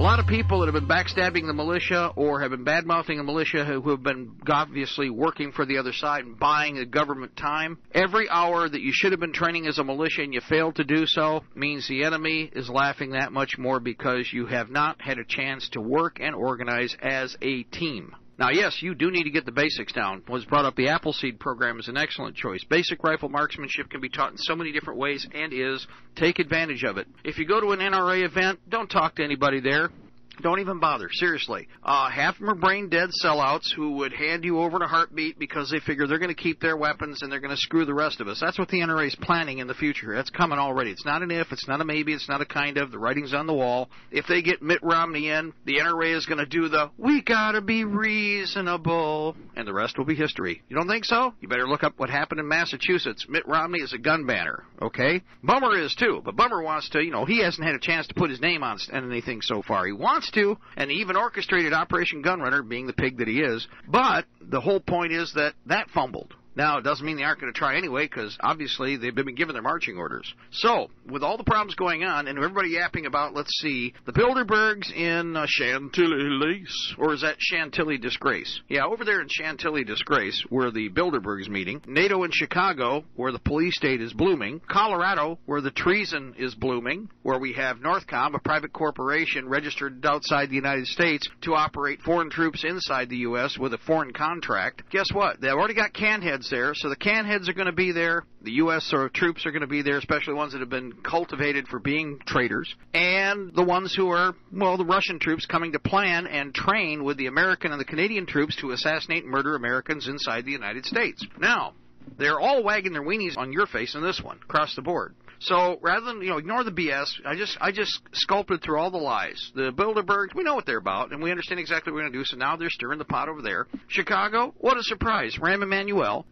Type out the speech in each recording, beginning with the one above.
A lot of people that have been backstabbing the militia or have been bad-mouthing the militia who have been obviously working for the other side and buying the government time. Every hour that you should have been training as a militia and you failed to do so means the enemy is laughing that much more because you have not had a chance to work and organize as a team. Now, yes, you do need to get the basics down. Was brought up the Appleseed program is an excellent choice. Basic rifle marksmanship can be taught in so many different ways and is. Take advantage of it. If you go to an NRA event, don't talk to anybody there. Don't even bother, seriously. Half of them are brain-dead sellouts who would hand you over to Heartbeat because they figure they're going to keep their weapons and they're going to screw the rest of us. That's what the NRA is planning in the future. That's coming already. It's not an if, it's not a maybe, it's not a kind of. The writing's on the wall. If they get Mitt Romney in, the NRA is going to do the, we got to be reasonable, and the rest will be history. You don't think so? You better look up what happened in Massachusetts. Mitt Romney is a gun banner, okay? Bummer is too, but Bummer wants to, he hasn't had a chance to put his name on anything so far. He wants to, and he even orchestrated Operation Gunrunner, being the pig that he is. But the whole point is that fumbled. Now, it doesn't mean they aren't going to try anyway, because obviously they've been given their marching orders. So, with all the problems going on, and everybody yapping about, let's see, the Bilderbergs in Chantilly Lace, or is that Chantilly Disgrace? Yeah, over there in Chantilly Disgrace, where the Bilderbergs meeting. NATO in Chicago, where the police state is blooming. Colorado, where the treason is blooming, where we have Northcom, a private corporation registered outside the United States to operate foreign troops inside the U.S. with a foreign contract. Guess what? They've already got can heads there, so the can heads are going to be there. The U.S. troops are going to be there, especially ones that have been cultivated for being traitors, and the ones who are, the Russian troops coming to plan and train with the American and the Canadian troops to assassinate and murder Americans inside the United States. Now, they're all wagging their weenies on your face in this one, across the board. So rather than, ignore the BS, I just sculpted through all the lies. The Bilderbergs, we know what they're about, and we understand exactly what we're going to do, so now they're stirring the pot over there. Chicago, what a surprise. Rahm Emanuel.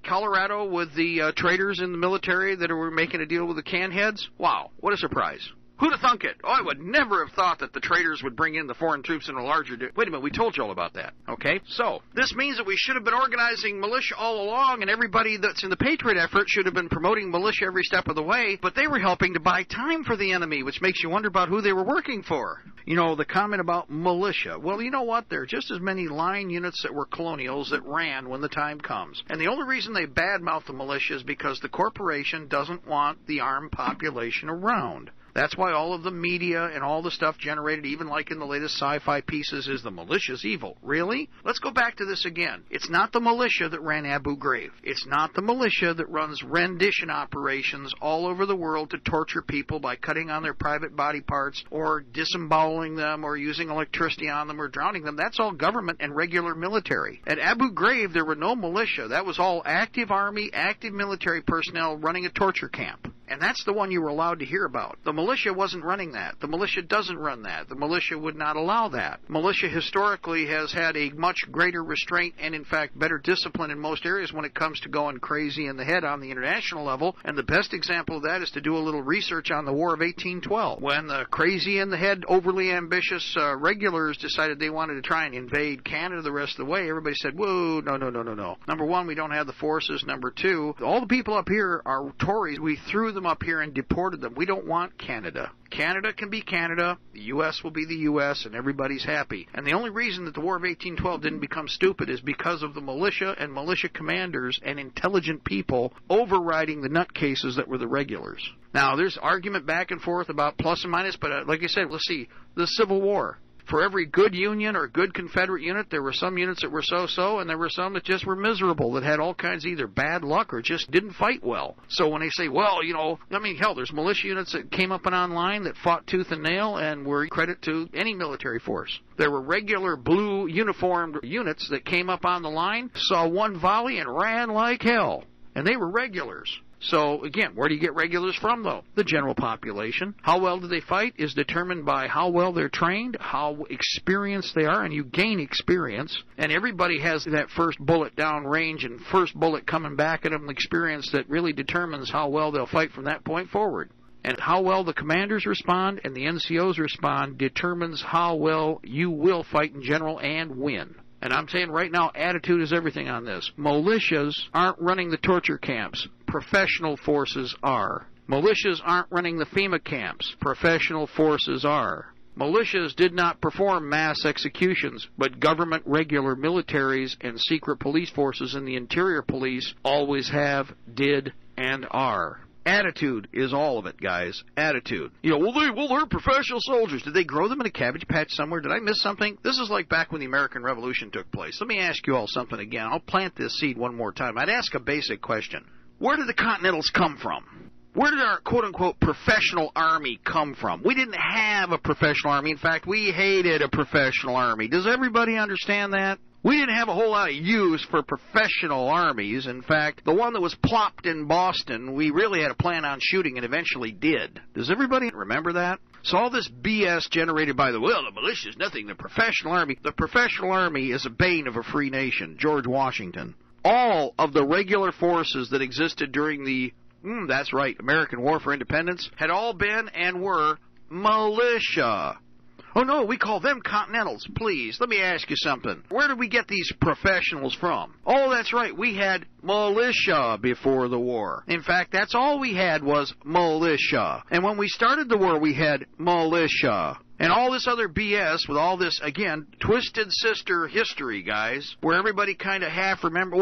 Colorado with the traitors in the military that were making a deal with the can heads. Wow, what a surprise. Who'd have thunk it? Oh, I would never have thought that the traitors would bring in the foreign troops in a larger... Wait a minute, we told you all about that, okay? So, this means that we should have been organizing militia all along, and everybody that's in the Patriot effort should have been promoting militia every step of the way, but they were helping to buy time for the enemy, which makes you wonder about who they were working for. The comment about militia. Well, you know what? There are just as many line units that were colonials that ran when the time comes. And the only reason they badmouth the militia is because the corporation doesn't want the armed population around. That's why all of the media and all the stuff generated, even like in the latest sci-fi pieces, is the militia's evil. Really? Let's go back to this again. It's not the militia that ran Abu Ghraib. It's not the militia that runs rendition operations all over the world to torture people by cutting on their private body parts or disemboweling them or using electricity on them or drowning them. That's all government and regular military. At Abu Ghraib, there were no militia. That was all active army, active military personnel running a torture camp. And that's the one you were allowed to hear about. The militia wasn't running that. The militia doesn't run that. The militia would not allow that. Militia historically has had a much greater restraint and, in fact, better discipline in most areas when it comes to going crazy in the head on the international level. And the best example of that is to do a little research on the War of 1812. When the crazy in the head, overly ambitious regulars decided they wanted to try and invade Canada the rest of the way, everybody said, whoa, no. Number one, we don't have the forces. Number two, all the people up here are Tories. We threw them up here and deported them. We don't want Canada. Canada can be Canada, the U.S. will be the U.S., and everybody's happy. And the only reason that the War of 1812 didn't become stupid is because of the militia and militia commanders and intelligent people overriding the nutcases that were the regulars. Now, there's argument back and forth about plus and minus, but like I said, let's see, the Civil War. For every good Union or good Confederate unit, there were some units that were so-so, and there were some that just were miserable, that had all kinds of either bad luck or just didn't fight well. So when they say, hell, there's militia units that came up and online that fought tooth and nail and were credit to any military force. There were regular blue uniformed units that came up on the line, saw one volley, and ran like hell. And they were regulars. So, again, where do you get regulars from, though? The general population. How well do they fight is determined by how well they're trained, how experienced they are, and you gain experience. And everybody has that first bullet down range and first bullet coming back at them experience that really determines how well they'll fight from that point forward. And how well the commanders respond and the NCOs respond determines how well you will fight in general and win. And I'm saying right now, attitude is everything on this. Militias aren't running the torture camps. Professional forces are. Militias aren't running the FEMA camps. Professional forces are. Militias did not perform mass executions, but government regular militaries and secret police forces in the interior police always have, did, and are. Attitude is all of it, guys. Attitude. They're professional soldiers. Did they grow them in a cabbage patch somewhere? Did I miss something? This is like back when the American Revolution took place. Let me ask you all something again. I'll plant this seed one more time. I'd ask a basic question. Where did the Continentals come from? Where did our quote-unquote professional army come from? We didn't have a professional army. In fact, we hated a professional army. Does everybody understand that? We didn't have a whole lot of use for professional armies. In fact, the one that was plopped in Boston, we really had a plan on shooting and eventually did. Does everybody remember that? So all this BS generated by the militia is nothing, the professional army. The professional army is a bane of a free nation. George Washington. All of the regular forces that existed during the that's right, American War for Independence, had all been and were militia. Oh, no, we call them Continentals. Please, let me ask you something. Where did we get these professionals from? Oh, that's right, we had militia before the war. In fact, that's all we had was militia. And when we started the war, we had militia. And all this other BS with all this, again, twisted sister history, guys, where everybody kind of half remember,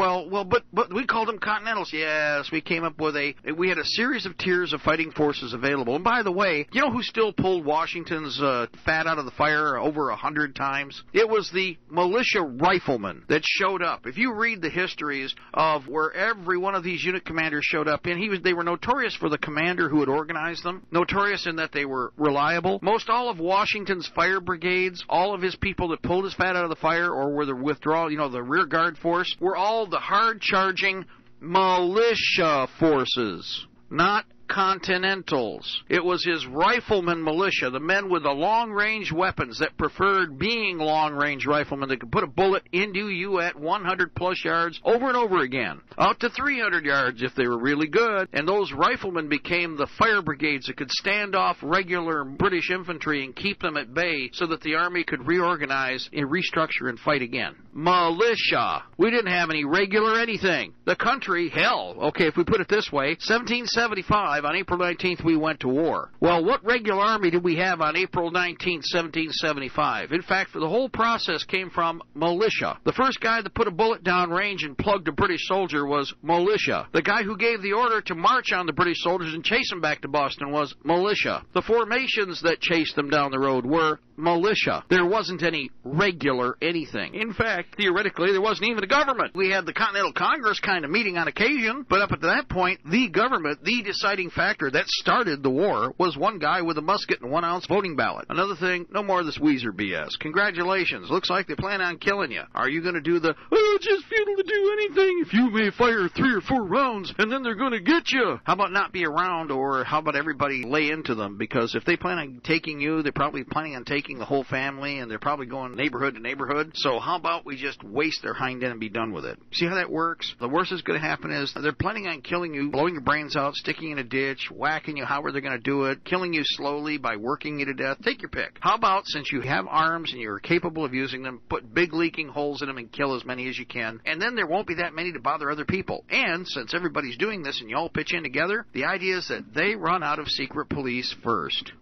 but we called them Continentals. Yes, we came up with we had a series of tiers of fighting forces available. And by the way, you know who still pulled Washington's fat out of the fire over 100 times? It was the militia riflemen that showed up. If you read the histories of where every one of these unit commanders showed up, and they were notorious for the commander who had organized them, notorious in that they were reliable. Most all of Washington's fire brigades, all of his people that pulled his fat out of the fire or were the withdrawal, the rear guard force, were all the hard-charging militia forces, not Continentals. It was his rifleman militia, the men with the long-range weapons that preferred being long-range riflemen that could put a bullet into you at 100-plus yards over and over again, out to 300 yards if they were really good. And those riflemen became the fire brigades that could stand off regular British infantry and keep them at bay so that the army could reorganize and restructure and fight again. Militia. We didn't have any regular anything. The country, if we put it this way, 1775, on April 19th, we went to war. Well, what regular army did we have on April 19th, 1775? In fact, the whole process came from militia. The first guy that put a bullet down range and plugged a British soldier was militia. The guy who gave the order to march on the British soldiers and chase them back to Boston was militia. The formations that chased them down the road were militia. There wasn't any regular anything. In fact, theoretically, there wasn't even a government. We had the Continental Congress kind of meeting on occasion, but up to that point, the government, the deciding factor that started the war, was one guy with a musket and 1-ounce voting ballot. Another thing, no more of this Weezer BS. Congratulations. Looks like they plan on killing you. Are you going to do it's just futile to do anything if you may fire 3 or 4 rounds and then they're going to get you? How about not be around, or how about everybody lay into them? Because if they plan on taking you, they're probably planning on taking the whole family, and they're probably going neighborhood to neighborhood. So how about we just waste their hind end and be done with it? See how that works? The worst that's going to happen is they're planning on killing you, blowing your brains out, sticking you in a ditch, whacking you however they're going to do it, killing you slowly by working you to death. Take your pick. How about, since you have arms and you're capable of using them, put big leaking holes in them and kill as many as you can, and then there won't be that many to bother other people. And since everybody's doing this and you all pitch in together, the idea is that they run out of secret police first.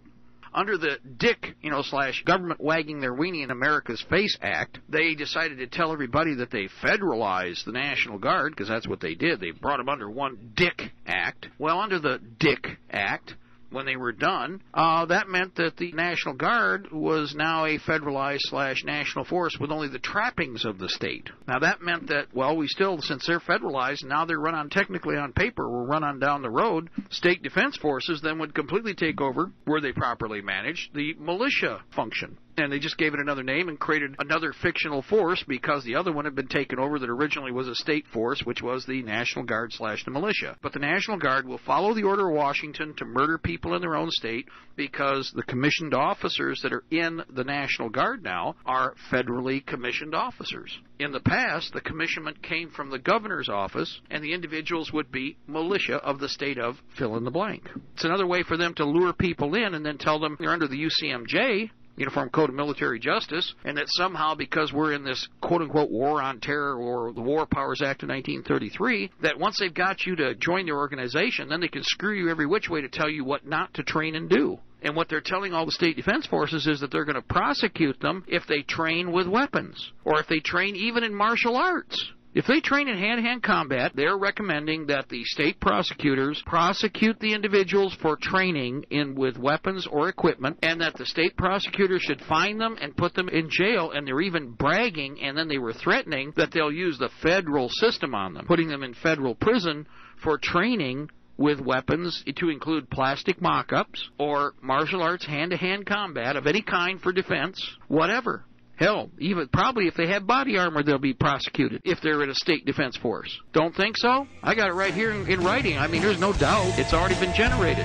Under the Dick, / government wagging their weenie in America's face act, they decided to tell everybody that they federalized the National Guard, because that's what they did. They brought them under one Dick Act. Well, under the Dick Act, when they were done, that meant that the National Guard was now a federalized / national force with only the trappings of the state. Now that meant that, we still, since they're federalized, now they're run on, technically on paper, will run on down the road, state defense forces then would completely take over, were they properly managed, the militia function. And they just gave it another name and created another fictional force because the other one had been taken over that originally was a state force, which was the National Guard / the militia. But the National Guard will follow the order of Washington to murder people in their own state because the commissioned officers that are in the National Guard now are federally commissioned officers. In the past, the commissionment came from the governor's office, and the individuals would be militia of the state of fill in the blank. It's another way for them to lure people in and then tell them they're under the UCMJ, Uniform Code of Military Justice, and that somehow because we're in this quote-unquote war on terror or the War Powers Act of 1933, that once they've got you to join their organization, then they can screw you every which way to tell you what not to train and do. And what they're telling all the state defense forces is that they're going to prosecute them if they train with weapons, or if they train even in martial arts. If they train in hand-to-hand combat, they're recommending that the state prosecutors prosecute the individuals for training with weapons or equipment, and that the state prosecutors should find them and put them in jail. And they're even bragging, and then they were threatening that they'll use the federal system on them, putting them in federal prison for training with weapons, to include plastic mock-ups or martial arts hand-to-hand combat of any kind for defense, whatever. Hell, even probably if they have body armor, they'll be prosecuted if they're in a state defense force. Don't think so? I got it right here in writing. I mean, there's no doubt. It's already been generated.